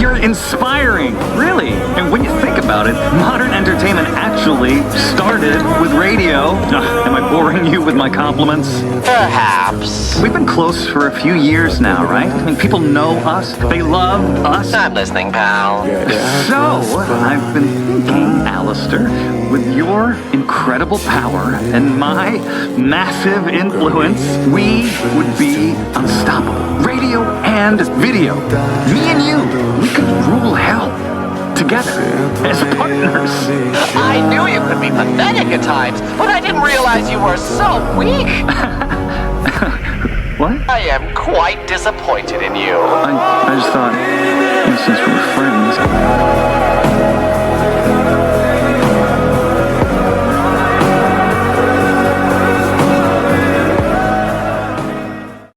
You're inspiring, really. And when you think about it, modern entertainment actually started with radio. Am I boring you with my compliments? Perhaps. We've been close for a few years now, right? I mean, people know us. They love us. I'm listening, pal. So, I've been thinking, Alistair, with your incredible power and my massive influence, we would be unstoppable. Radio and video. Me and you, we could rule hell together as partners. I knew you could be pathetic at times, but I didn't realize you were so weak. What? I am quite disappointed in you. I just thought, since we're